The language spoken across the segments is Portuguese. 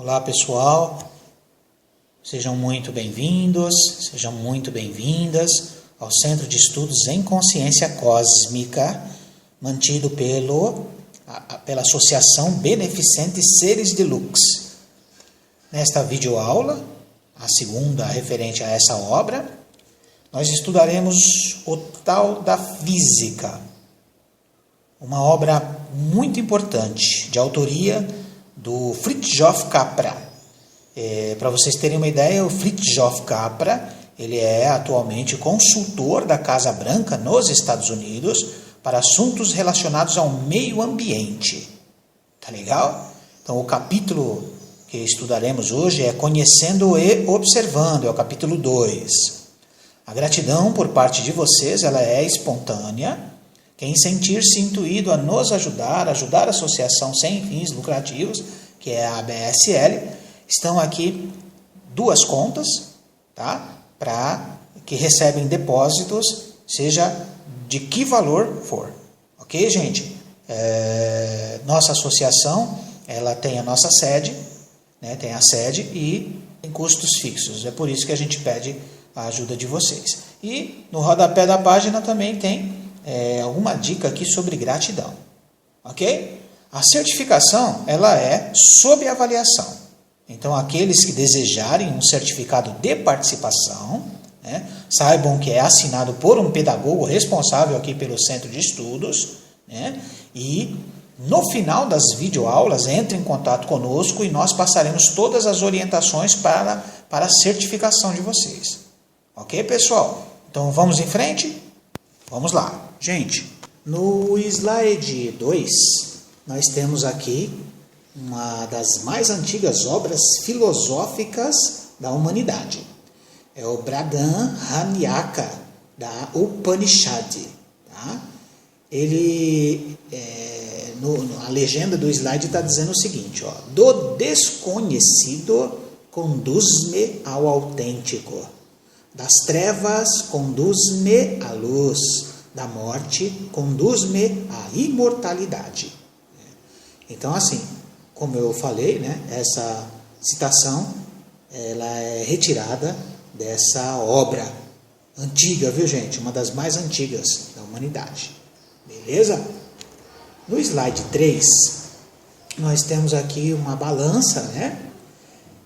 Olá pessoal, sejam muito bem-vindos, sejam muito bem-vindas ao Centro de Estudos em Consciência Cósmica, mantido pela Associação Beneficente Seres de Lux. Nesta videoaula, a segunda referente a essa obra, nós estudaremos o Tal da Física, uma obra muito importante, de autoria do Fritjof Capra. Para vocês terem uma ideia, o Fritjof Capra ele é atualmente consultor da Casa Branca nos Estados Unidos para assuntos relacionados ao meio ambiente. Tá legal? Então o capítulo que estudaremos hoje é Conhecendo e Observando, é o capítulo 2. A gratidão por parte de vocês ela é espontânea. Quem sentir-se intuído a nos ajudar a associação sem fins lucrativos, que é a ABSL, estão aqui duas contas, tá? Que recebem depósitos, seja de que valor for. Ok, gente? Nossa associação ela tem a nossa sede, né? Tem a sede e tem custos fixos. É por isso que a gente pede a ajuda de vocês. E no rodapé da página também tem alguma dica aqui sobre gratidão, ok? A certificação, ela é sob avaliação. Então, aqueles que desejarem um certificado de participação, né, saibam que é assinado por um pedagogo responsável aqui pelo Centro de Estudos, né, e no final das videoaulas, entre em contato conosco e nós passaremos todas as orientações para a certificação de vocês. Ok, pessoal? Então, vamos em frente? Vamos lá. Gente, no slide 2, nós temos aqui uma das mais antigas obras filosóficas da humanidade. É o Brihadaranyaka, da Upanishad. Tá? Ele, a legenda do slide está dizendo o seguinte, ó, do desconhecido conduz-me ao autêntico, das trevas conduz-me à luz, da morte conduz-me à imortalidade. Então, assim, como eu falei, né, essa citação ela é retirada dessa obra antiga, viu, gente? Uma das mais antigas da humanidade. Beleza? No slide 3, nós temos aqui uma balança, né?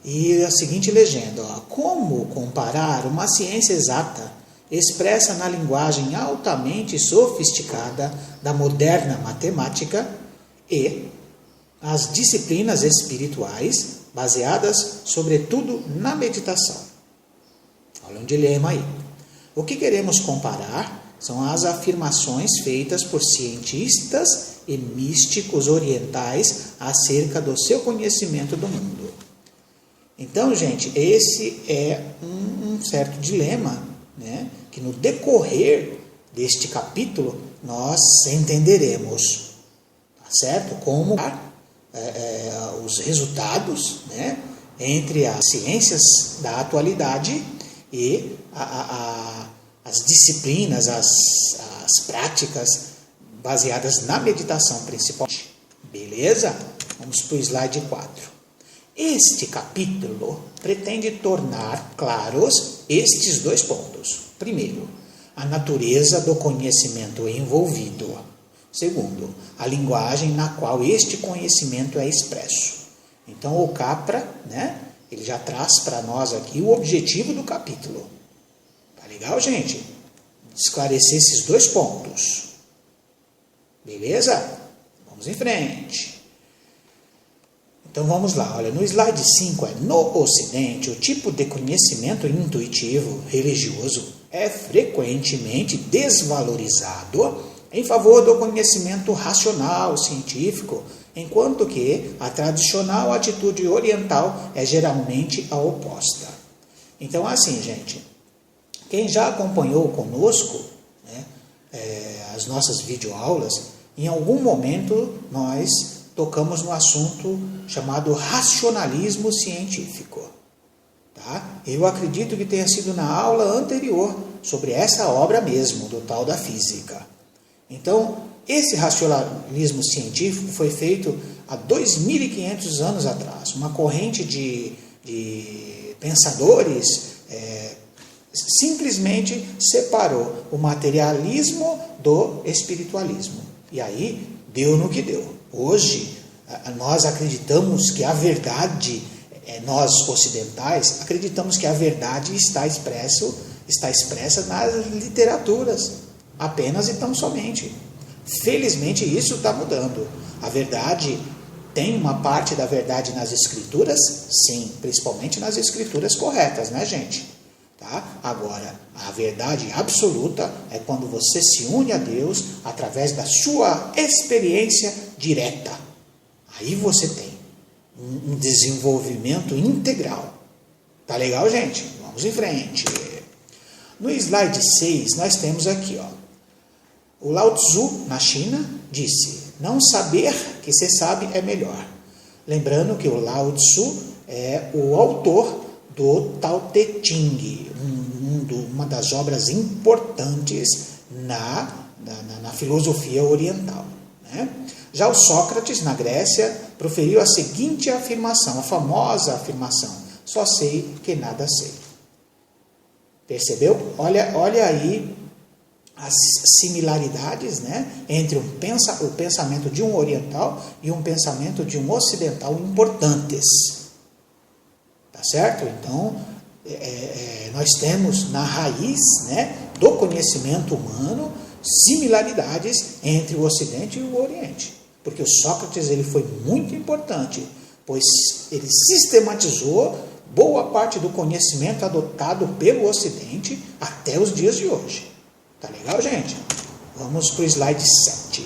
E a seguinte legenda, ó, como comparar uma ciência exata expressa na linguagem altamente sofisticada da moderna matemática e as disciplinas espirituais baseadas, sobretudo, na meditação. Olha um dilema aí. O que queremos comparar são as afirmações feitas por cientistas e místicos orientais acerca do seu conhecimento do mundo. Então, gente, esse é um certo dilema, né, que no decorrer deste capítulo nós entenderemos, tá certo? Como os resultados, né, entre as ciências da atualidade e as disciplinas, as práticas baseadas na meditação principalmente. Beleza? Vamos para o slide 4. Este capítulo pretende tornar claros estes dois pontos. Primeiro, a natureza do conhecimento envolvido. Segundo, a linguagem na qual este conhecimento é expresso. Então, o Capra, né, ele já traz para nós aqui o objetivo do capítulo. Tá legal, gente? Esclarecer esses dois pontos. Beleza? Vamos em frente. Então vamos lá, olha, no slide 5 no Ocidente, o tipo de conhecimento intuitivo, religioso, é frequentemente desvalorizado em favor do conhecimento racional, científico, enquanto que a tradicional atitude oriental é geralmente a oposta. Então, assim, gente, quem já acompanhou conosco, né, as nossas videoaulas, em algum momento nós tocamos no assunto chamado racionalismo científico. Tá? Eu acredito que tenha sido na aula anterior sobre essa obra mesmo, do Tal da Física. Então, esse racionalismo científico foi feito há 2.500 anos atrás. Uma corrente de pensadores simplesmente separou o materialismo do espiritualismo. E aí deu no que deu. Hoje, nós acreditamos que a verdade, nós ocidentais, acreditamos que a verdade está expressa nas literaturas, apenas e tão somente. Felizmente isso está mudando. A verdade, tem uma parte da verdade nas escrituras? Sim, principalmente nas escrituras corretas, né, gente? Tá? Agora, a verdade absoluta é quando você se une a Deus através da sua experiência direta. Aí você tem um desenvolvimento integral. Tá legal, gente? Vamos em frente. No slide 6, nós temos aqui, ó, o Lao Tzu, na China, disse: não saber que se sabe é melhor. Lembrando que o Lao Tzu é o autor do Tao Te Ching, uma das obras importantes na filosofia oriental, né? Já o Sócrates, na Grécia, proferiu a seguinte afirmação, a famosa afirmação: só sei que nada sei. Percebeu? Olha aí as similaridades, né, entre o pensamento de um oriental e um pensamento de um ocidental importantes. Tá certo? Então, nós temos na raiz, né, do conhecimento humano similaridades entre o Ocidente e o Oriente. Porque o Sócrates ele foi muito importante, pois ele sistematizou boa parte do conhecimento adotado pelo Ocidente até os dias de hoje. Tá legal, gente? Vamos para o slide 7.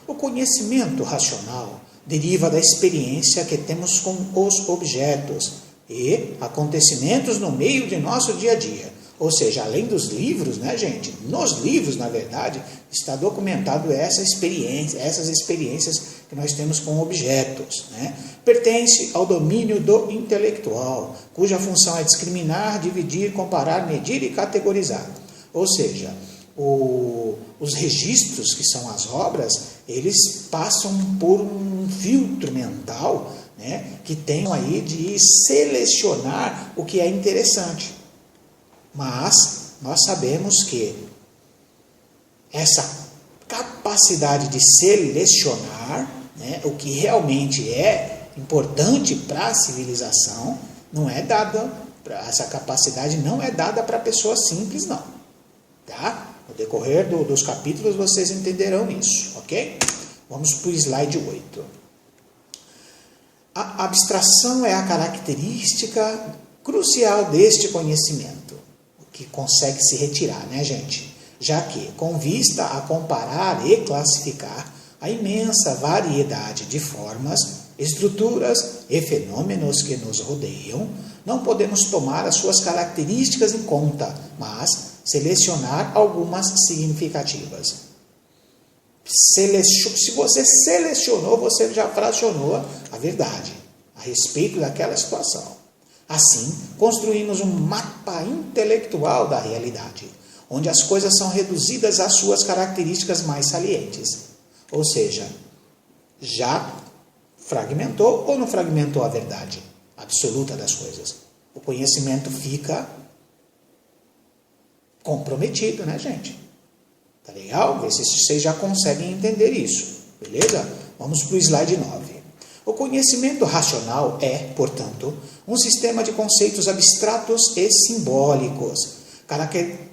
O conhecimento racional deriva da experiência que temos com os objetos e acontecimentos no meio de nosso dia a dia. Ou seja, além dos livros, né, gente? Nos livros, na verdade, está documentado essas experiências que nós temos com objetos, né? Pertence ao domínio do intelectual, cuja função é discriminar, dividir, comparar, medir e categorizar. Ou seja, os registros, que são as obras, eles passam por um filtro mental, né, que tem aí de selecionar o que é interessante. Mas nós sabemos que essa capacidade de selecionar, né, o que realmente é importante para a civilização, não é dada, essa capacidade não é dada para pessoas simples, não. Tá? No decorrer dos capítulos vocês entenderão isso, ok? Vamos para o slide 8. A abstração é a característica crucial deste conhecimento, que consegue se retirar, né, gente? Já que, com vista a comparar e classificar a imensa variedade de formas, estruturas e fenômenos que nos rodeiam, não podemos tomar as suas características em conta, mas selecionar algumas significativas. Se você selecionou, você já fracionou a verdade a respeito daquela situação. Assim, construímos um mapa intelectual da realidade, onde as coisas são reduzidas às suas características mais salientes. Ou seja, já fragmentou ou não fragmentou a verdade absoluta das coisas? O conhecimento fica comprometido, né, gente? Tá legal? Vê se vocês já conseguem entender isso. Beleza? Vamos para o slide 9. O conhecimento racional é, portanto, um sistema de conceitos abstratos e simbólicos,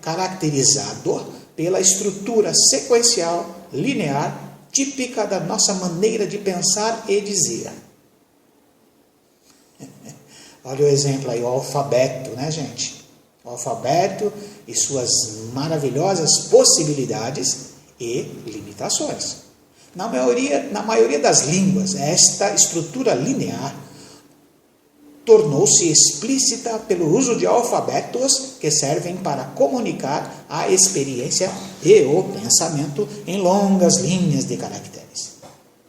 caracterizado pela estrutura sequencial, linear, típica da nossa maneira de pensar e dizer. Olha o exemplo aí, o alfabeto, né, gente? O alfabeto e suas maravilhosas possibilidades e limitações. Na maioria das línguas, esta estrutura linear tornou-se explícita pelo uso de alfabetos que servem para comunicar a experiência e o pensamento em longas linhas de caracteres.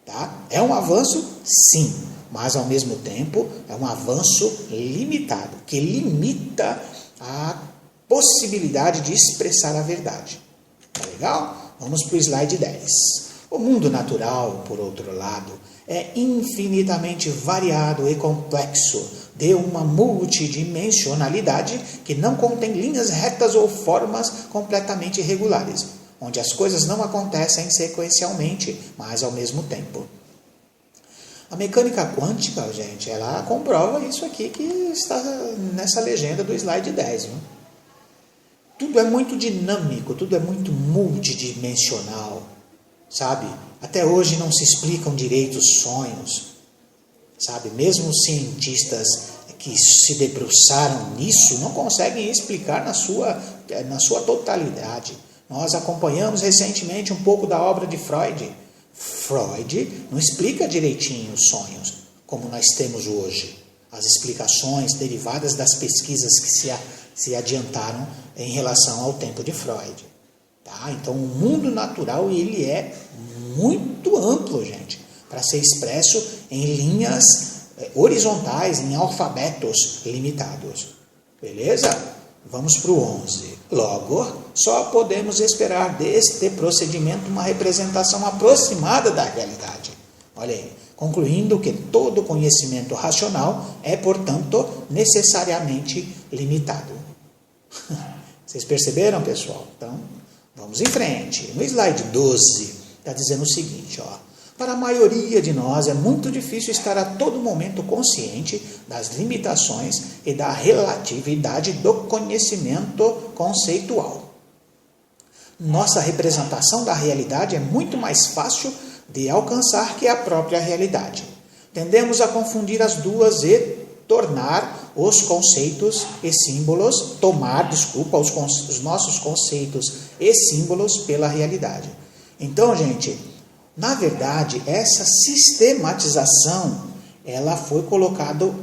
Tá? É um avanço? Sim, mas ao mesmo tempo é um avanço limitado, que limita a possibilidade de expressar a verdade. Tá legal? Vamos para o slide 10. O mundo natural, por outro lado, é infinitamente variado e complexo, de uma multidimensionalidade que não contém linhas retas ou formas completamente regulares, onde as coisas não acontecem sequencialmente, mas ao mesmo tempo. A mecânica quântica, gente, ela comprova isso aqui que está nessa legenda do slide 10. Viu? Tudo é muito dinâmico, tudo é muito multidimensional, sabe? Até hoje não se explicam direito os sonhos, sabe? Mesmo os cientistas que se debruçaram nisso não conseguem explicar na sua totalidade. Nós acompanhamos recentemente um pouco da obra de Freud. Freud não explica direitinho os sonhos, como nós temos hoje. As explicações derivadas das pesquisas que se adiantaram em relação ao tempo de Freud. Tá? Então, o mundo natural ele é muito amplo, gente, para ser expresso em linhas horizontais, em alfabetos limitados. Beleza? Vamos para o 11. Logo, só podemos esperar deste procedimento uma representação aproximada da realidade. Olha aí, concluindo que todo conhecimento racional é, portanto, necessariamente limitado. Vocês perceberam, pessoal? Então, vamos em frente. No slide 12, está dizendo o seguinte, ó. Para a maioria de nós é muito difícil estar a todo momento consciente das limitações e da relatividade do conhecimento conceitual. Nossa representação da realidade é muito mais fácil de alcançar que a própria realidade. Tendemos a confundir as duas e tomar os conceitos e símbolos pela realidade. Então, gente, na verdade, essa sistematização, ela foi colocada,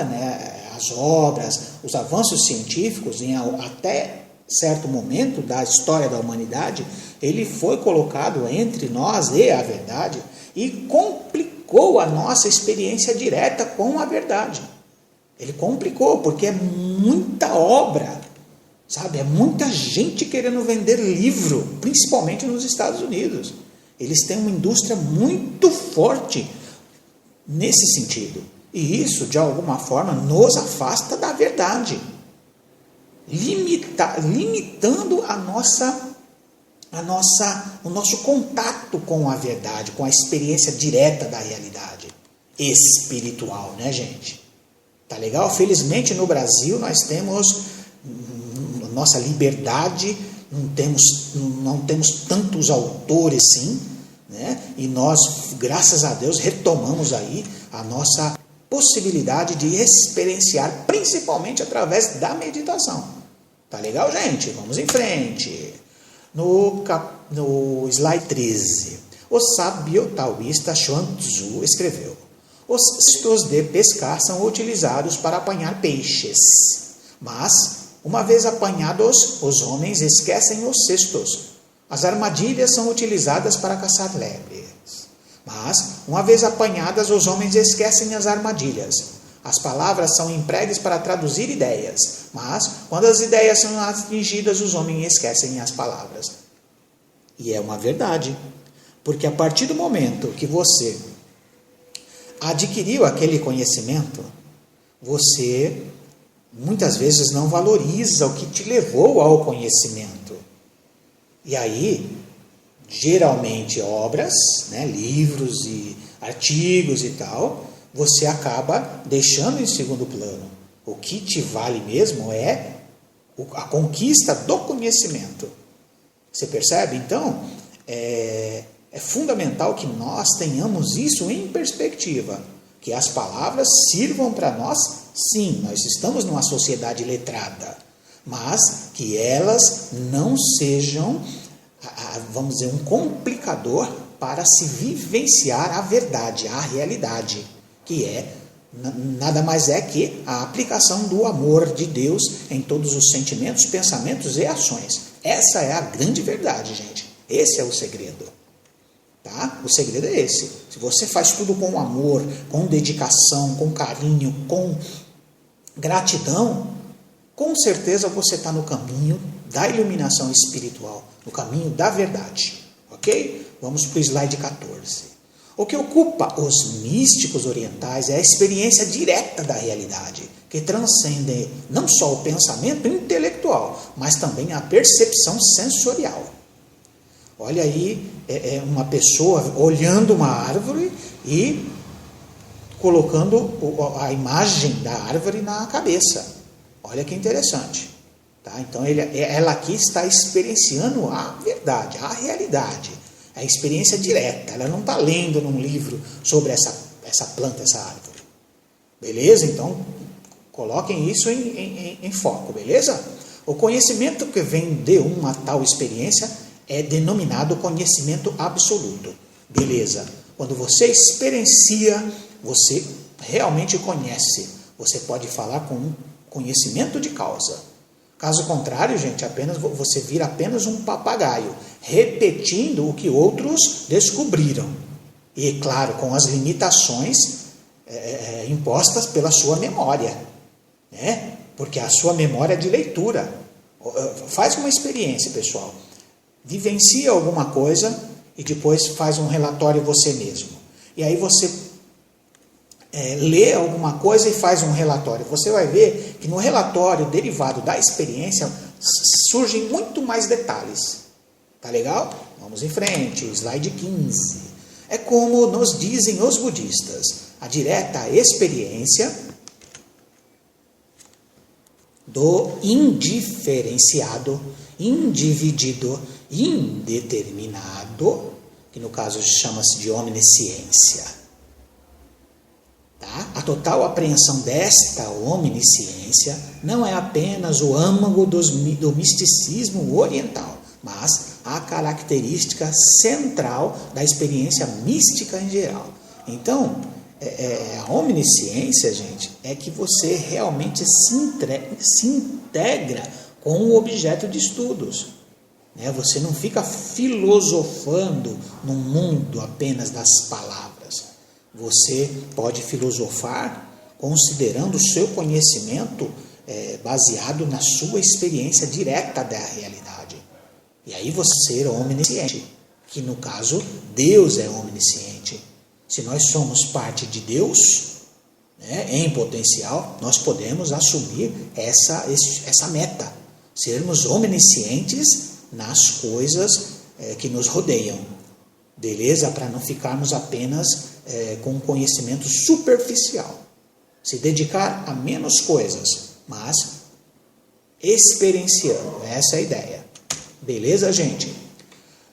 né, as obras, os avanços científicos, até certo momento da história da humanidade, ele foi colocado entre nós e a verdade e complicou a nossa experiência direta com a verdade. Ele complicou, porque é muita obra, sabe? É muita gente querendo vender livro, principalmente nos Estados Unidos. Eles têm uma indústria muito forte nesse sentido. E isso, de alguma forma, nos afasta da verdade. Limitando o nosso contato com a verdade, com a experiência direta da realidade espiritual, né, gente? Tá legal? Felizmente, no Brasil, nós temos nossa liberdade, não temos tantos autores, sim, né? E nós, graças a Deus, retomamos aí a nossa possibilidade de experienciar, principalmente através da meditação. Tá legal, gente? Vamos em frente. No slide 13, o sábio taoísta Chuang Tzu escreveu: os cestos de pescar são utilizados para apanhar peixes, mas, uma vez apanhados, os homens esquecem os cestos. As armadilhas são utilizadas para caçar lebres, mas, uma vez apanhadas, os homens esquecem as armadilhas. As palavras são empregues para traduzir ideias, mas, quando as ideias são atingidas, os homens esquecem as palavras. E é uma verdade, porque a partir do momento que você adquiriu aquele conhecimento, você muitas vezes não valoriza o que te levou ao conhecimento. E aí, geralmente obras, né, livros e artigos e tal, você acaba deixando em segundo plano. O que te vale mesmo é a conquista do conhecimento. Você percebe? Então, é fundamental que nós tenhamos isso em perspectiva, que as palavras sirvam para nós, sim, nós estamos numa sociedade letrada, mas que elas não sejam, vamos dizer, um complicador para se vivenciar a verdade, a realidade, que nada mais é que a aplicação do amor de Deus em todos os sentimentos, pensamentos e ações. Essa é a grande verdade, gente. Esse é o segredo. Tá? O segredo é esse. Se você faz tudo com amor, com dedicação, com carinho, com gratidão, com certeza você está no caminho da iluminação espiritual, no caminho da verdade. Ok? Vamos para o slide 14. O que ocupa os místicos orientais é a experiência direta da realidade, que transcende não só o pensamento intelectual, mas também a percepção sensorial. Olha aí, uma pessoa olhando uma árvore e colocando a imagem da árvore na cabeça. Olha que interessante. Tá? Então, ela aqui está experienciando a verdade, a realidade. A experiência direta. Ela não está lendo num livro sobre essa planta, essa árvore. Beleza? Então, coloquem isso em foco, beleza? O conhecimento que vem de uma tal experiência é denominado conhecimento absoluto. Beleza? Quando você experiencia, você realmente conhece. Você pode falar com conhecimento de causa. Caso contrário, gente, você vira apenas um papagaio, repetindo o que outros descobriram. E, claro, com as limitações impostas pela sua memória. Né? Porque a sua memória é de leitura. Faz uma experiência, pessoal. Vivencia alguma coisa e depois faz um relatório você mesmo. E aí você lê alguma coisa e faz um relatório. Você vai ver que no relatório derivado da experiência surgem muito mais detalhes. Tá legal? Vamos em frente, slide 15. É como nos dizem os budistas, a direta experiência do indiferenciado, individido, indeterminado, que no caso chama-se de omnisciência. Tá? A total apreensão desta omnisciência não é apenas o âmago do misticismo oriental, mas a característica central da experiência mística em geral. Então, a omnisciência, gente, é que você realmente se integra com o objeto de estudos. Né? Você não fica filosofando no mundo apenas das palavras. Você pode filosofar considerando o seu conhecimento baseado na sua experiência direta da realidade. E aí você ser omnisciente, que no caso Deus é omnisciente. Se nós somos parte de Deus, né, em potencial, nós podemos assumir essa meta, sermos omniscientes nas coisas que nos rodeiam. Beleza? Para não ficarmos apenas com conhecimento superficial. Se dedicar a menos coisas, mas experienciando. Essa é a ideia. Beleza, gente?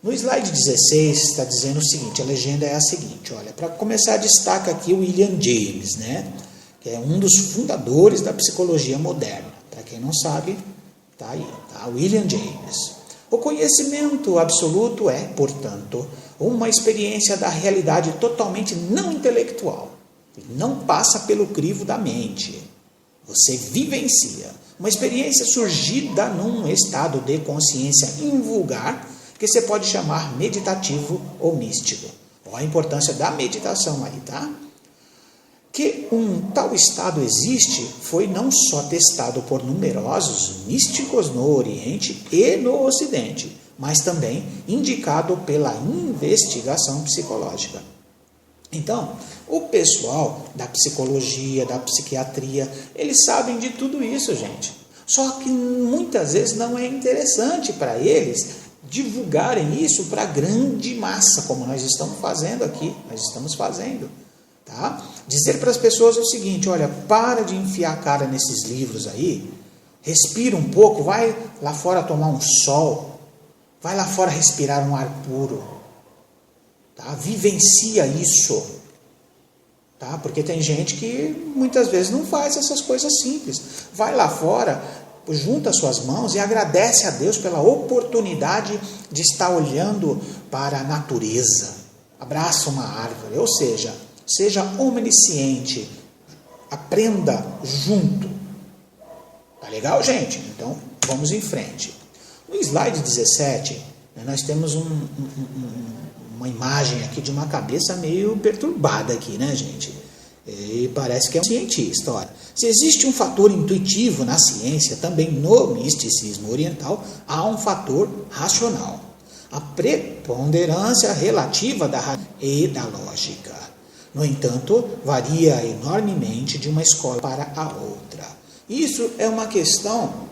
No slide 16 está dizendo o seguinte, a legenda é a seguinte, olha, para começar destaca aqui o William James, né, que é um dos fundadores da psicologia moderna. Para quem não sabe, tá aí, tá? William James. O conhecimento absoluto é, portanto, uma experiência da realidade totalmente não intelectual. Não passa pelo crivo da mente. Você vivencia. Uma experiência surgida num estado de consciência invulgar, que você pode chamar meditativo ou místico. Olha a importância da meditação aí, tá? Que um tal estado existe foi não só testado por numerosos místicos no Oriente e no Ocidente, mas também indicado pela investigação psicológica. Então, o pessoal da psicologia, da psiquiatria, eles sabem de tudo isso, gente. Só que muitas vezes não é interessante para eles divulgarem isso para a grande massa, como nós estamos fazendo aqui, tá? Dizer para as pessoas o seguinte, olha, para de enfiar a cara nesses livros aí, respira um pouco, vai lá fora tomar um sol, vai lá fora respirar um ar puro, tá? Vivencia isso, tá? Porque tem gente que muitas vezes não faz essas coisas simples, vai lá fora, junta suas mãos e agradece a Deus pela oportunidade de estar olhando para a natureza. Abraça uma árvore, ou seja, seja omnisciente, aprenda junto. Tá legal, gente? Então, vamos em frente. No slide 17, nós temos uma imagem aqui de uma cabeça meio perturbada aqui, né, gente? E parece que é um cientista. Olha, se existe um fator intuitivo na ciência, também no misticismo oriental, há um fator racional. A preponderância relativa da razão e da lógica. No entanto, varia enormemente de uma escola para a outra. Isso é uma questão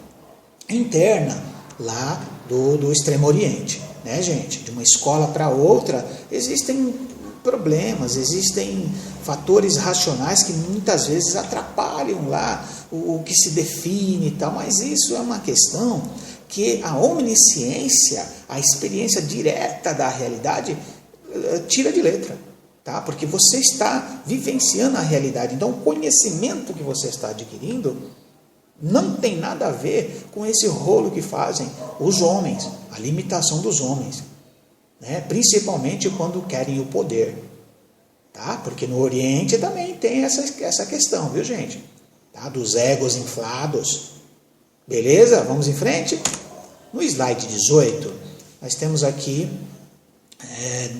interna lá do Extremo Oriente, né, gente? De uma escola para outra, existem problemas, existem fatores racionais que muitas vezes atrapalham lá o que se define e tal, mas isso é uma questão que a omnisciência, a experiência direta da realidade, tira de letra, tá? Porque você está vivenciando a realidade, então o conhecimento que você está adquirindo não tem nada a ver com esse rolo que fazem os homens, a limitação dos homens, né? Principalmente quando querem o poder, tá? Porque no Oriente também tem essa questão, viu, gente? Tá? Dos egos inflados. Beleza? Vamos em frente? No slide 18, nós temos aqui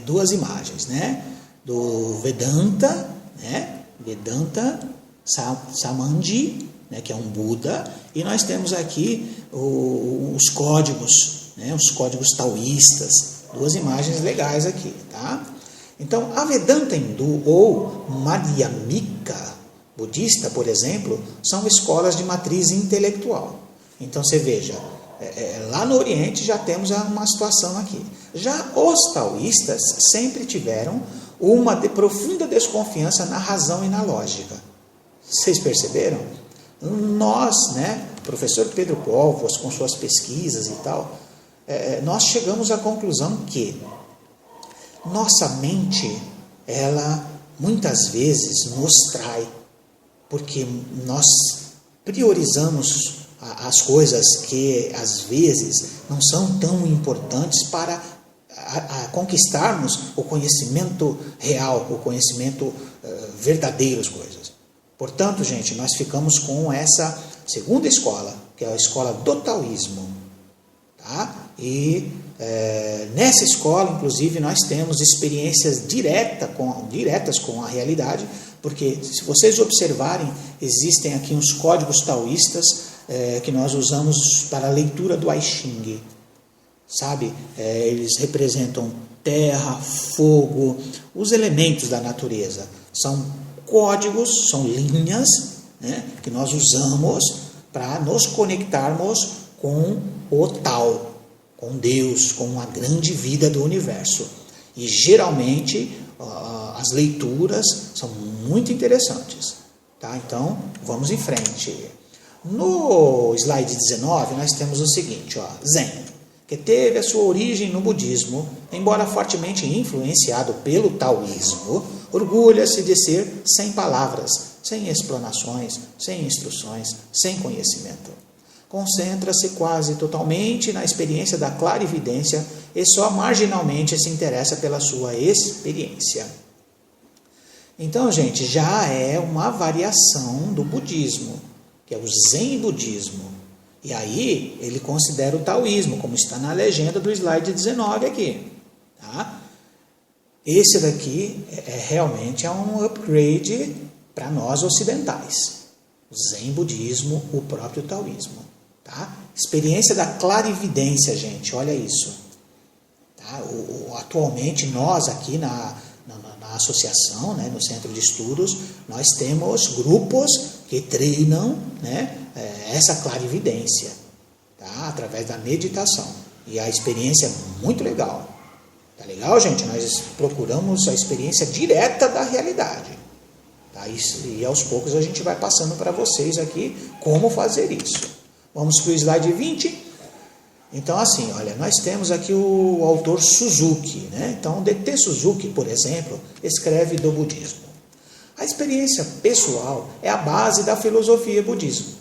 duas imagens, né? Do Vedanta, né? Vedanta Samanji, né? Que é um Buda, e nós temos aqui os códigos, né? Os códigos taoístas, duas imagens legais aqui, tá? Então, a Vedanta hindu ou Madhyamika budista, por exemplo, são escolas de matriz intelectual. Então, você veja, lá no Oriente já temos uma situação aqui. Já os taoístas sempre tiveram uma profunda desconfiança na razão e na lógica. Vocês perceberam? Nós, né, professor Pedro Povos, com suas pesquisas e tal, nós chegamos à conclusão que nossa mente, ela muitas vezes nos trai, porque nós priorizamos as coisas que às vezes não são tão importantes para conquistarmos o conhecimento real, o conhecimento verdadeiro das coisas. Portanto, gente, nós ficamos com essa segunda escola, que é a escola do taoísmo, tá? E nessa escola, inclusive, nós temos experiências diretas com a realidade, porque se vocês observarem, existem aqui uns códigos taoístas que nós usamos para a leitura do I Ching, sabe? Eles representam terra, fogo, os elementos da natureza. São códigos, são linhas, né, que nós usamos para nos conectarmos com o Tao, com Deus, com a grande vida do universo. E geralmente as leituras são muito interessantes, tá? Então, vamos em frente. No slide 19, nós temos o seguinte, ó, Zen, que teve a sua origem no budismo, embora fortemente influenciado pelo taoísmo, orgulha-se de ser sem palavras, sem explanações, sem instruções, sem conhecimento. Concentra-se quase totalmente na experiência da clarividência e só marginalmente se interessa pela sua experiência. Então, gente, já é uma variação do budismo, que é o Zen budismo. E aí, ele considera o taoísmo, como está na legenda do slide 19 aqui. Tá? Esse daqui realmente é um upgrade para nós ocidentais. O Zen budismo, o próprio taoísmo. Tá? Experiência da clarividência, gente, olha isso. Tá? Atualmente, nós aqui na associação, né, no centro de estudos, nós temos grupos que treinam, né, essa clarividência, tá? Através da meditação. E a experiência é muito legal. Tá legal, gente? Nós procuramos a experiência direta da realidade. Tá? E aos poucos a gente vai passando para vocês aqui como fazer isso. Vamos para o slide 20. Então, assim, olha, nós temos aqui o autor Suzuki, né? Então, D.T. Suzuki, por exemplo, escreve do budismo. A experiência pessoal é a base da filosofia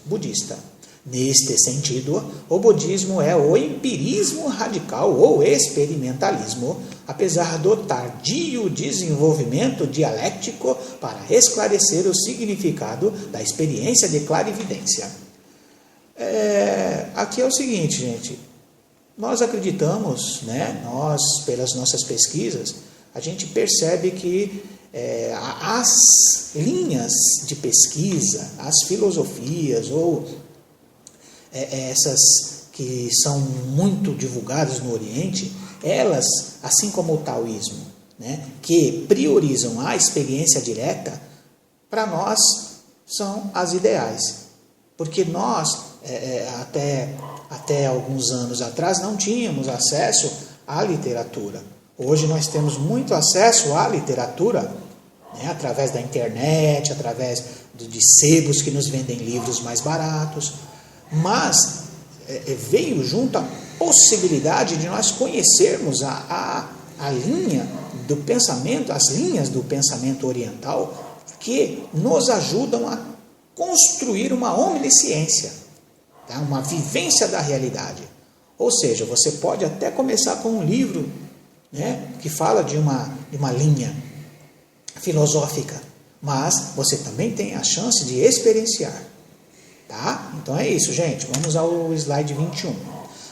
budista. Neste sentido, o budismo é o empirismo radical ou experimentalismo, apesar do tardio desenvolvimento dialético para esclarecer o significado da experiência de clarividência. Aqui é o seguinte, gente. Nós acreditamos, né, nós, pelas nossas pesquisas, a gente percebe que as linhas de pesquisa, as filosofias, ou essas que são muito divulgadas no Oriente, elas, assim como o taoísmo, né, que priorizam a experiência direta, para nós são as ideais. Porque nós, até alguns anos atrás, não tínhamos acesso à literatura. Hoje nós temos muito acesso à literatura, né, através da internet, através de sebos que nos vendem livros mais baratos. Mas veio junto a possibilidade de nós conhecermos a linha do pensamento, as linhas do pensamento oriental, que nos ajudam a construir uma omnisciência, tá? Uma vivência da realidade. Ou seja, você pode até começar com um livro, né, que fala de uma linha filosófica, mas você também tem a chance de experienciar. Tá? Então é isso, gente. Vamos ao slide 21.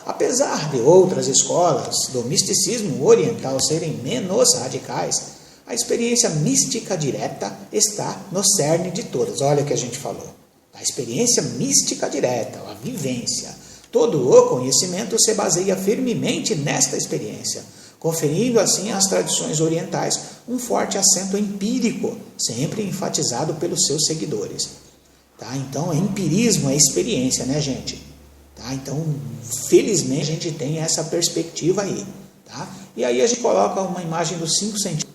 Apesar de outras escolas do misticismo oriental serem menos radicais, a experiência mística direta está no cerne de todas. Olha o que a gente falou. A experiência mística direta, a vivência. Todo o conhecimento se baseia firmemente nesta experiência, conferindo assim às tradições orientais um forte acento empírico, sempre enfatizado pelos seus seguidores. Tá? Então, empirismo é experiência, né, gente? Tá? Então, felizmente, a gente tem essa perspectiva aí. Tá? E aí a gente coloca uma imagem dos 5 sentidos.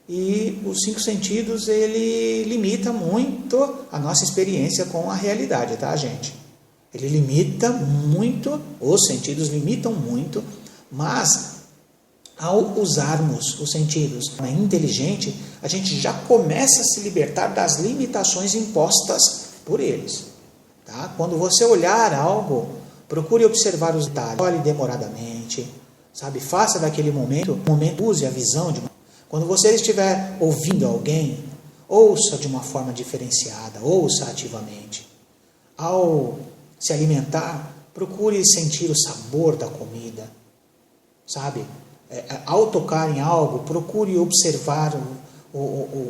E os 5 sentidos, ele limita muito a nossa experiência com a realidade, tá, gente? Ele limita muito, os sentidos limitam muito, mas ao usarmos os sentidos de forma inteligente, a gente já começa a se libertar das limitações impostas por eles. Tá? Quando você olhar algo, procure observar os detalhes, olhe demoradamente, sabe? Faça daquele momento, use a visão de uma... Quando você estiver ouvindo alguém, ouça de uma forma diferenciada, ouça ativamente. Ao se alimentar, procure sentir o sabor da comida, sabe? Ao tocar em algo, procure observar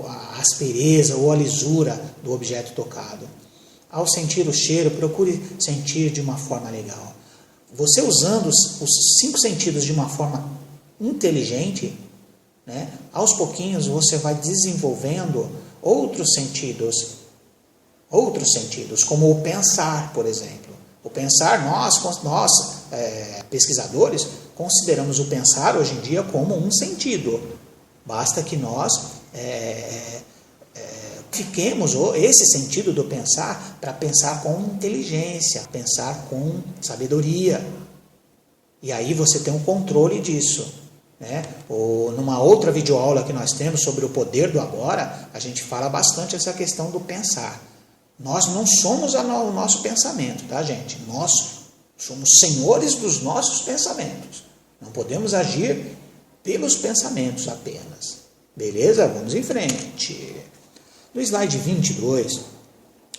a aspereza ou a lisura do objeto tocado. Ao sentir o cheiro, procure sentir de uma forma legal. Você usando os 5 sentidos de uma forma inteligente, né, aos pouquinhos você vai desenvolvendo outros sentidos, como o pensar, por exemplo. O pensar, nós pesquisadores, consideramos o pensar hoje em dia como um sentido. Basta que nós fiquemos esse sentido do pensar para pensar com inteligência, pensar com sabedoria. E aí você tem um controle disso. Né? Ou numa outra videoaula que nós temos sobre o poder do agora, a gente fala bastante essa questão do pensar. Nós não somos o nosso pensamento, tá, gente? Nós somos senhores dos nossos pensamentos. Não podemos agir pelos pensamentos apenas. Beleza? Vamos em frente. No slide 22,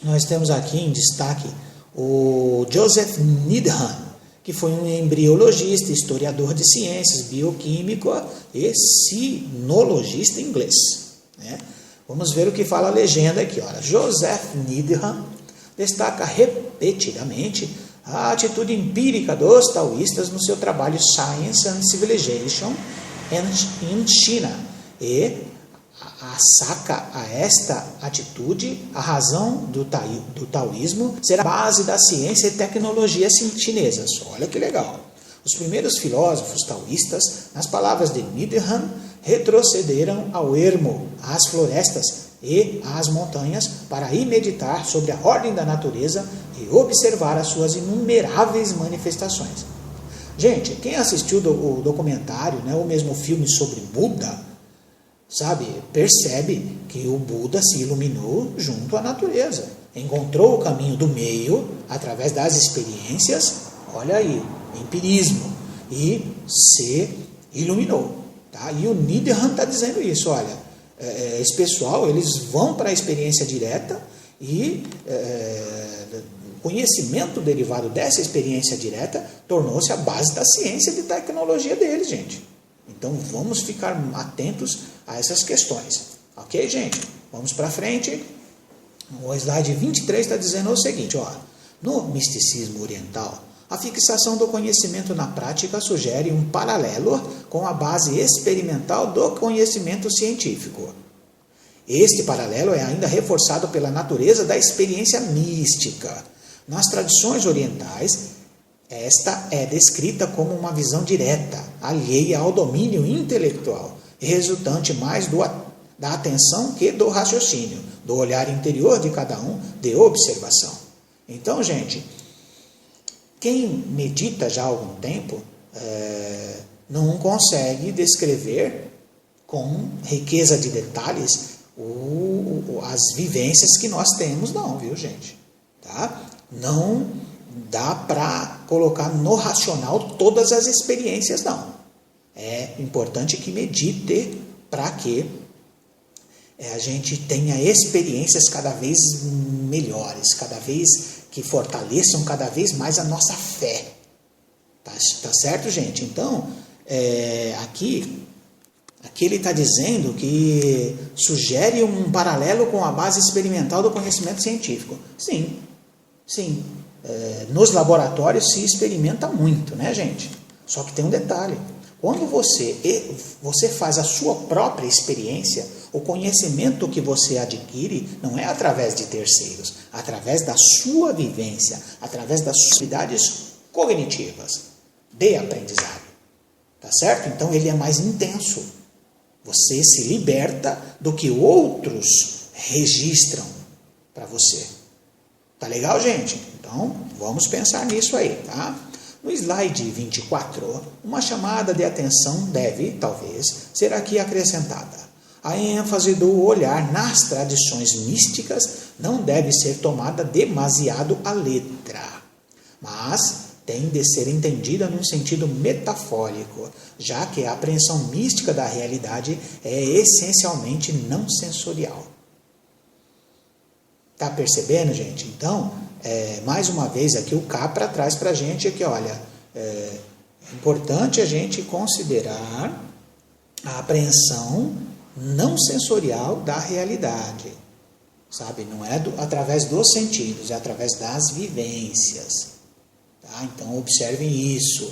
nós temos aqui em destaque o Joseph Needham, que foi um embriologista, historiador de ciências, bioquímico e sinologista inglês. Né? Vamos ver o que fala a legenda aqui. Olha. Joseph Needham destaca repetidamente a atitude empírica dos taoístas no seu trabalho Science and Civilization in China e saca a esta atitude a razão do taoísmo ser a base da ciência e tecnologia chinesas. Olha que legal. Os primeiros filósofos taoístas, nas palavras de Needham, retrocederam ao ermo, às florestas e às montanhas para ir meditar sobre a ordem da natureza e observar as suas inumeráveis manifestações. Gente, quem assistiu o documentário, né, ou mesmo o filme sobre Buda, sabe, percebe que o Buda se iluminou junto à natureza. Encontrou o caminho do meio através das experiências, olha aí, empirismo, e se iluminou. Tá? E o Needham está dizendo isso, olha, esse pessoal, eles vão para a experiência direta e o conhecimento derivado dessa experiência direta tornou-se a base da ciência e de tecnologia deles, gente. Então, vamos ficar atentos a essas questões. Ok, gente? Vamos para frente. O slide 23 está dizendo o seguinte, ó, no misticismo oriental, A fixação do conhecimento na prática sugere um paralelo com a base experimental do conhecimento científico. Este paralelo é ainda reforçado pela natureza da experiência mística. Nas tradições orientais, esta é descrita como uma visão direta, alheia ao domínio intelectual, resultante mais da atenção que do raciocínio, do olhar interior de cada um, de observação. Então, gente, quem medita já há algum tempo não consegue descrever com riqueza de detalhes as vivências que nós temos, não, viu, gente? Tá? Não dá para colocar no racional todas as experiências, não. É importante que medite para que a gente tenha experiências cada vez melhores, cada vez que fortaleçam cada vez mais a nossa fé. Tá certo, gente? Então, aqui ele está dizendo que sugere um paralelo com a base experimental do conhecimento científico. Sim. Nos laboratórios se experimenta muito, né, gente? Só que tem um detalhe. Quando você faz a sua própria experiência, o conhecimento que você adquire não é através de terceiros, através da sua vivência, através das suas habilidades cognitivas de aprendizado. Tá certo? Então ele é mais intenso. Você se liberta do que outros registram para você. Tá legal, gente? Então, vamos pensar nisso aí, tá? No slide 24, uma chamada de atenção deve, talvez, ser aqui acrescentada. A ênfase do olhar nas tradições místicas não deve ser tomada demasiado à letra, mas tem de ser entendida num sentido metafórico, já que a apreensão mística da realidade é essencialmente não sensorial. Tá percebendo, gente? Então, mais uma vez aqui o Capra traz para a gente aqui, olha, é importante a gente considerar a apreensão não sensorial da realidade, sabe? Não é através dos sentidos, é através das vivências. Tá? Então, observem isso.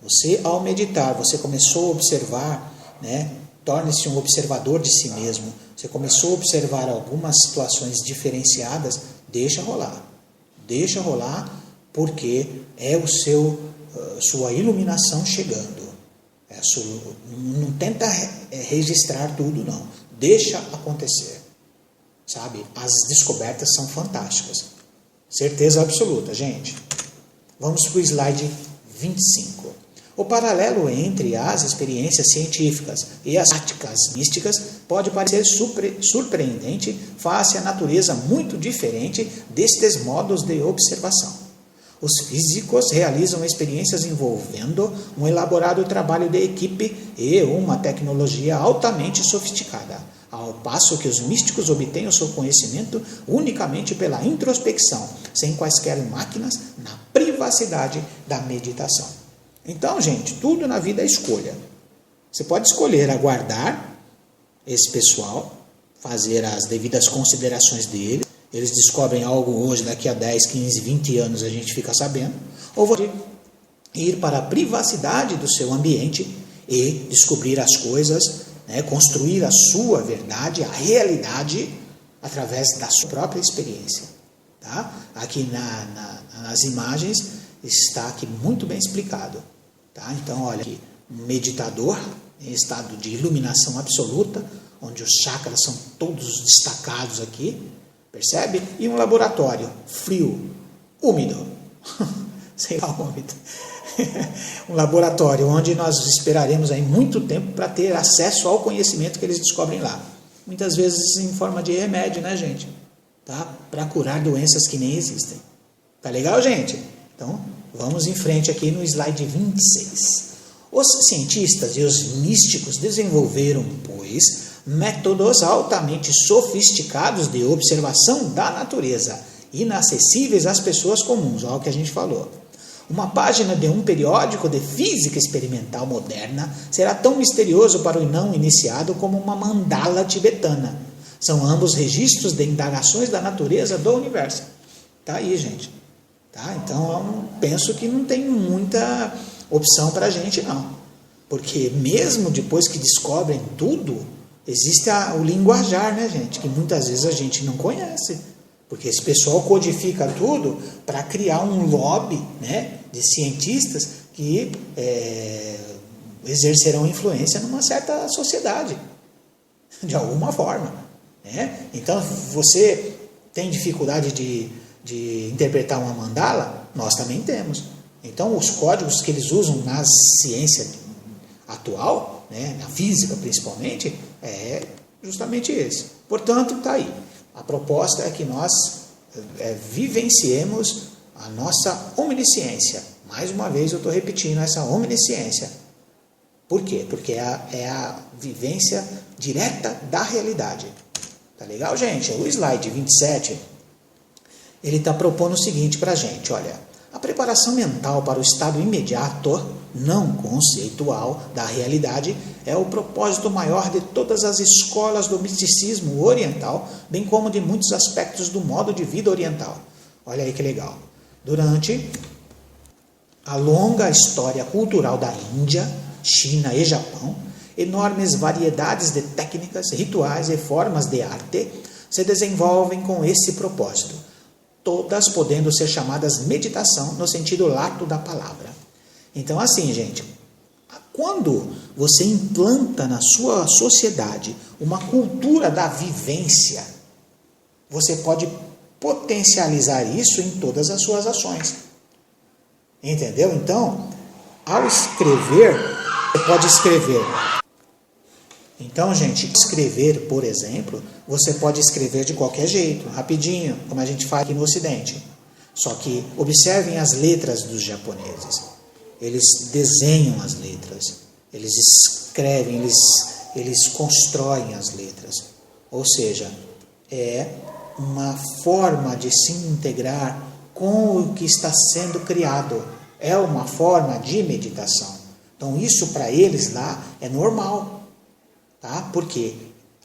Você, ao meditar, você começou a observar, né? Torne-se um observador de si mesmo. Você começou a observar algumas situações diferenciadas, deixa rolar. Deixa rolar, porque é sua iluminação chegando. Não tenta registrar tudo, não. Deixa acontecer. Sabe? As descobertas são fantásticas. Certeza absoluta, gente. Vamos para o slide 25. O paralelo entre as experiências científicas e as práticas místicas pode parecer surpreendente face à natureza muito diferente destes modos de observação. Os físicos realizam experiências envolvendo um elaborado trabalho de equipe e uma tecnologia altamente sofisticada, ao passo que os místicos obtêm o seu conhecimento unicamente pela introspecção, sem quaisquer máquinas, na privacidade da meditação. Então, gente, tudo na vida é escolha. Você pode escolher aguardar esse pessoal, fazer as devidas considerações deles. Eles descobrem algo hoje, daqui a 10, 15, 20 anos a gente fica sabendo. Ou pode ir para a privacidade do seu ambiente e descobrir as coisas, né, construir a sua verdade, a realidade, através da sua própria experiência. Tá? Aqui nas imagens está aqui muito bem explicado. Tá? Então, olha aqui, um meditador em estado de iluminação absoluta, onde os chakras são todos destacados aqui, percebe? E um laboratório frio, úmido, sei lá, úmido. Um laboratório onde nós esperaremos aí muito tempo para ter acesso ao conhecimento que eles descobrem lá. Muitas vezes em forma de remédio, né, gente? Tá? Para curar doenças que nem existem. Tá legal, gente? Então, vamos em frente aqui no slide 26. Os cientistas e os místicos desenvolveram, pois, métodos altamente sofisticados de observação da natureza, inacessíveis às pessoas comuns, olha o que a gente falou. Uma página de um periódico de física experimental moderna será tão misterioso para o não iniciado como uma mandala tibetana. São ambos registros de indagações da natureza do universo. Tá aí, gente. Tá? Então, penso que não tem muita opção para a gente, não. Porque mesmo depois que descobrem tudo, existe o linguajar, né, gente? Que muitas vezes a gente não conhece. Porque esse pessoal codifica tudo para criar um lobby, né, de cientistas que exercerão influência numa certa sociedade, de alguma forma. Né? Então, você tem dificuldade de interpretar uma mandala? Nós também temos. Então, os códigos que eles usam na ciência atual, né, na física principalmente, é justamente esse. Portanto, está aí. A proposta é que nós vivenciemos a nossa onisciência. Mais uma vez eu estou repetindo essa onisciência. Por quê? Porque é a vivência direta da realidade. Tá legal, gente? O slide 27, ele está propondo o seguinte para a gente, olha, a preparação mental para o estado imediato, não conceitual, da realidade é o propósito maior de todas as escolas do misticismo oriental, bem como de muitos aspectos do modo de vida oriental. Olha aí que legal. Durante a longa história cultural da Índia, China e Japão, enormes variedades de técnicas, rituais e formas de arte se desenvolvem com esse propósito, todas podendo ser chamadas meditação no sentido lato da palavra. Então, assim, gente, quando você implanta na sua sociedade uma cultura da vivência, você pode potencializar isso em todas as suas ações. Entendeu? Então, ao escrever, você pode escrever. Então, gente, escrever, por exemplo, você pode escrever de qualquer jeito, rapidinho, como a gente faz aqui no Ocidente. Só que observem as letras dos japoneses. Eles desenham as letras, eles escrevem, eles constroem as letras. Ou seja, é uma forma de se integrar com o que está sendo criado. É uma forma de meditação. Então, isso para eles lá é normal. Tá? Porque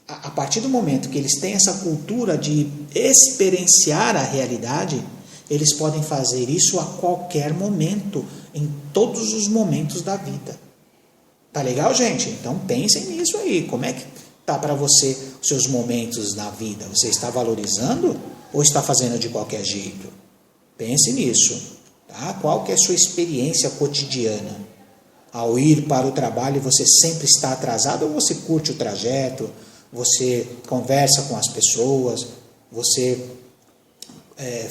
a partir do momento que eles têm essa cultura de experienciar a realidade, eles podem fazer isso a qualquer momento, em todos os momentos da vida. Tá legal, gente? Então pensem nisso aí. Como é que tá para você os seus momentos na vida? Você está valorizando ou está fazendo de qualquer jeito? Pense nisso. Tá? Qual que é a sua experiência cotidiana? Ao ir para o trabalho, você sempre está atrasado ou você curte o trajeto, você conversa com as pessoas, você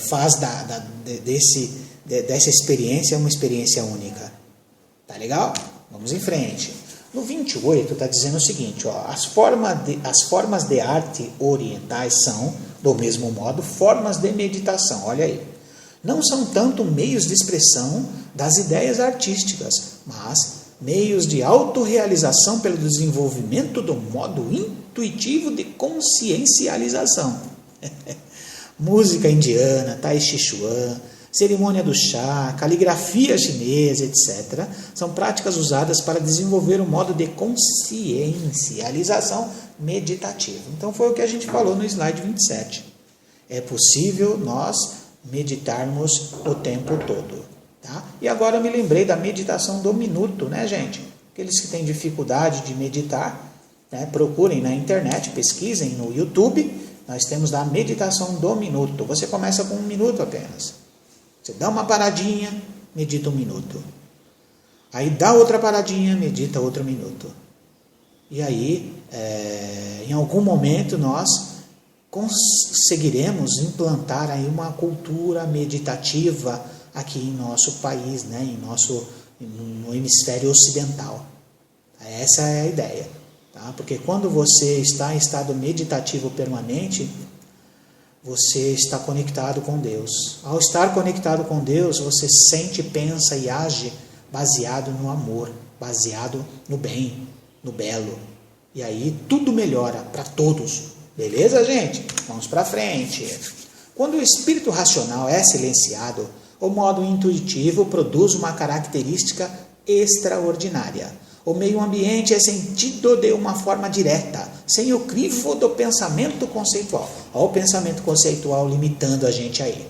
faz dessa experiência uma experiência única. Tá legal? Vamos em frente. No 28 está dizendo o seguinte, ó, as formas de arte orientais são, do mesmo modo, formas de meditação. Olha aí. Não são tanto meios de expressão das ideias artísticas, mas meios de autorrealização pelo desenvolvimento do modo intuitivo de consciencialização. Música indiana, Tai Chi Chuan, cerimônia do chá, caligrafia chinesa, etc., são práticas usadas para desenvolver o modo de consciencialização meditativa. Então foi o que a gente falou no slide 27. É possível nós meditarmos o tempo todo. Tá? E agora eu me lembrei da meditação do minuto, né, gente? Aqueles que têm dificuldade de meditar, né, procurem na internet, pesquisem no YouTube. Nós temos a meditação do minuto. Você começa com 1 minuto apenas. Você dá uma paradinha, medita 1 minuto. Aí dá outra paradinha, medita outro minuto. E aí, em algum momento, nós conseguiremos implantar aí uma cultura meditativa aqui em nosso país, né? No hemisfério ocidental. Essa é a ideia. Tá? Porque quando você está em estado meditativo permanente, você está conectado com Deus. Ao estar conectado com Deus, você sente, pensa e age baseado no amor, baseado no bem, no belo. E aí tudo melhora para todos. Beleza, gente? Vamos para frente. Quando o espírito racional é silenciado, o modo intuitivo produz uma característica extraordinária. O meio ambiente é sentido de uma forma direta, sem o crivo do pensamento conceitual. Olha o pensamento conceitual limitando a gente aí.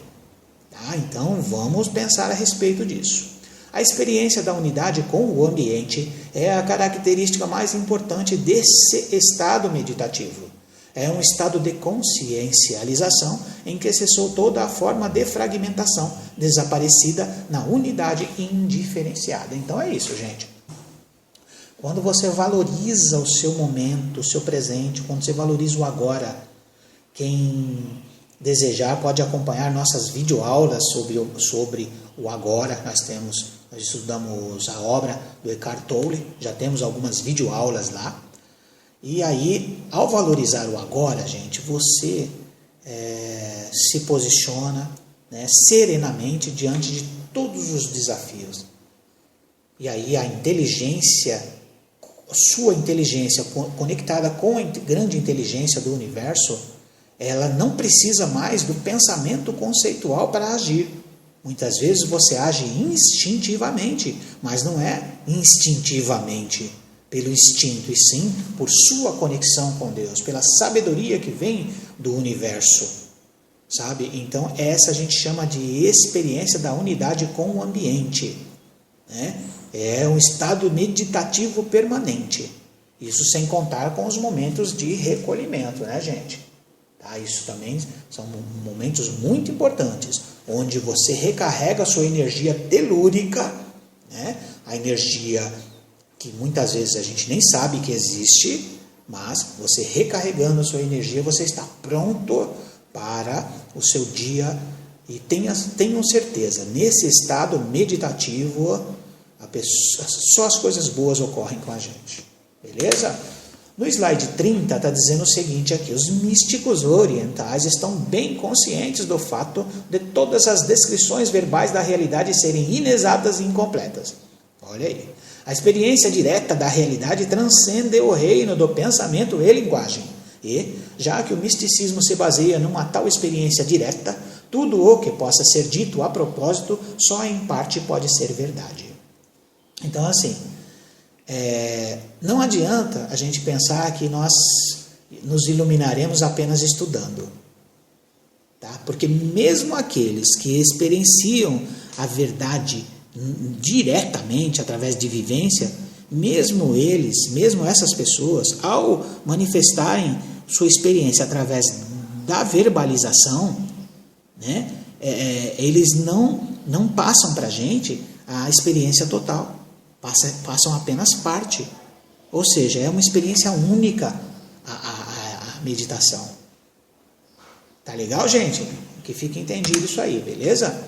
Tá? Então, vamos pensar a respeito disso. A experiência da unidade com o ambiente é a característica mais importante desse estado meditativo. É um estado de consciencialização em que cessou toda a forma de fragmentação, desaparecida na unidade indiferenciada. Então é isso, gente. Quando você valoriza o seu momento, o seu presente, quando você valoriza o agora, quem desejar pode acompanhar nossas videoaulas sobre o agora. Nós estudamos a obra do Eckhart Tolle, já temos algumas videoaulas lá. E aí, ao valorizar o agora, gente, você se posiciona, né, serenamente diante de todos os desafios. E aí a inteligência, sua inteligência conectada com a grande inteligência do universo, ela não precisa mais do pensamento conceitual para agir. Muitas vezes você age instintivamente, mas não é instintivamente pelo instinto, e sim por sua conexão com Deus, pela sabedoria que vem do universo, sabe? Então essa a gente chama de experiência da unidade com o ambiente, né? É um estado meditativo permanente, isso sem contar com os momentos de recolhimento, né, gente? Tá? Isso também são momentos muito importantes, onde você recarrega a sua energia telúrica, né? A energia que muitas vezes a gente nem sabe que existe, mas você recarregando a sua energia, você está pronto para o seu dia. E tenham certeza, nesse estado meditativo, só as coisas boas ocorrem com a gente. Beleza? No slide 30 está dizendo o seguinte aqui: os místicos orientais estão bem conscientes do fato de todas as descrições verbais da realidade serem inexatas e incompletas. Olha aí. A experiência direta da realidade transcende o reino do pensamento e linguagem. E, já que o misticismo se baseia numa tal experiência direta, tudo o que possa ser dito a propósito só em parte pode ser verdade. Então, assim, não adianta a gente pensar que nós nos iluminaremos apenas estudando. Tá? Porque mesmo aqueles que experienciam a verdade diretamente, através de vivência, mesmo essas pessoas, ao manifestarem sua experiência através da verbalização, né, eles não passam para a gente a experiência total, passam apenas parte. Ou seja, é uma experiência única a meditação. Tá legal, gente? Que fique entendido isso aí, beleza?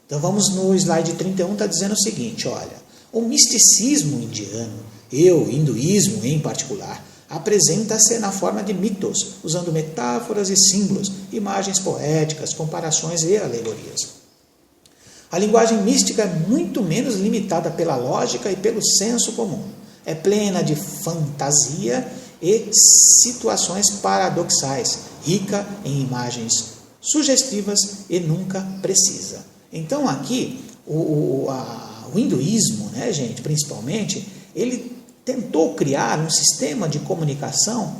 Então vamos no slide 31, está dizendo o seguinte, olha: o misticismo indiano, e o hinduísmo em particular, apresenta-se na forma de mitos, usando metáforas e símbolos, imagens poéticas, comparações e alegorias. A linguagem mística é muito menos limitada pela lógica e pelo senso comum. É plena de fantasia e situações paradoxais, rica em imagens sugestivas e nunca precisa. Então aqui, o hinduísmo, né, gente, principalmente, ele tentou criar um sistema de comunicação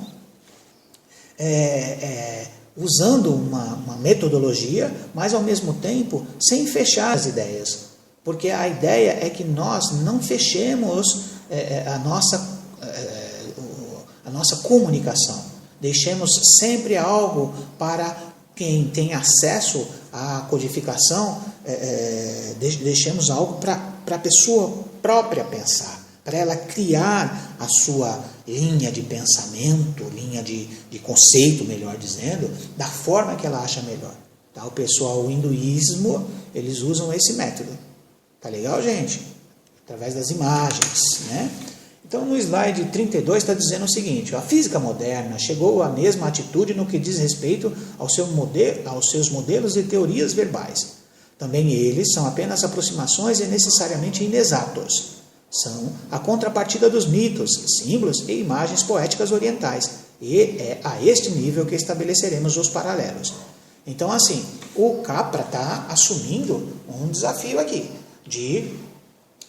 usando uma metodologia, mas ao mesmo tempo sem fechar as ideias. Porque a ideia é que nós não fechemos a nossa comunicação. Deixemos sempre algo para quem tem acesso à codificação, deixemos algo para a pessoa própria pensar, para ela criar a sua linha de pensamento, linha de conceito, melhor dizendo, da forma que ela acha melhor. Tá? O pessoal, o hinduísmo, eles usam esse método. Tá legal, gente? Através das imagens, né? Então, no slide 32 está dizendo o seguinte: a física moderna chegou à mesma atitude no que diz respeito aos seus modelos e teorias verbais. Também eles são apenas aproximações e necessariamente inexatos. São a contrapartida dos mitos, símbolos e imagens poéticas orientais. E é a este nível que estabeleceremos os paralelos. Então, assim, o Capra está assumindo um desafio aqui, de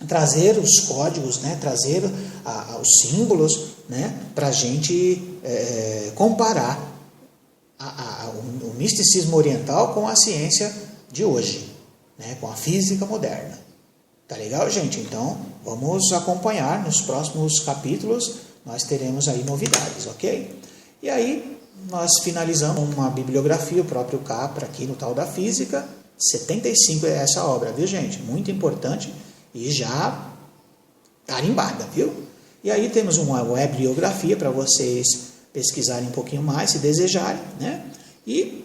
trazer os códigos, né, trazer os símbolos, né, para a gente comparar o misticismo oriental com a ciência de hoje. né, com a física moderna. Tá legal, gente? Então, vamos acompanhar nos próximos capítulos, nós teremos aí novidades, ok? E aí, nós finalizamos uma bibliografia, o próprio Capra, aqui no Tal da Física. 75 é essa obra, viu, gente? Muito importante e já carimbada, viu? E aí temos uma web-bibliografia para vocês pesquisarem um pouquinho mais, se desejarem, né? E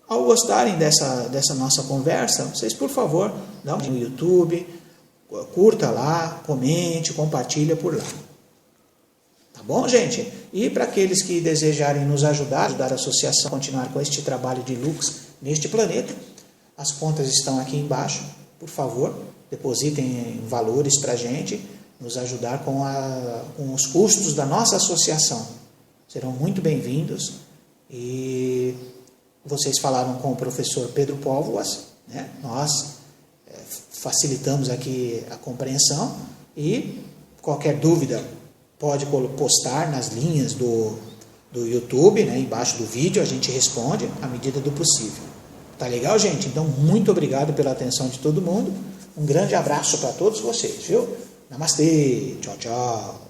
ao gostarem dessa nossa conversa, vocês, por favor, dá um no YouTube, curta lá, comente, compartilha por lá. Tá bom, gente? E para aqueles que desejarem nos ajudar a associação a continuar com este trabalho de lux neste planeta, as contas estão aqui embaixo. Por favor, depositem valores para a gente, nos ajudar com os custos da nossa associação. Serão muito bem-vindos. E vocês falaram com o professor Pedro Póvoas, né? Nós facilitamos aqui a compreensão e qualquer dúvida pode postar nas linhas do YouTube, né? Embaixo do vídeo, a gente responde à medida do possível. Tá legal, gente? Então, muito obrigado pela atenção de todo mundo. Um grande abraço para todos vocês, viu? Namastê. Tchau, tchau.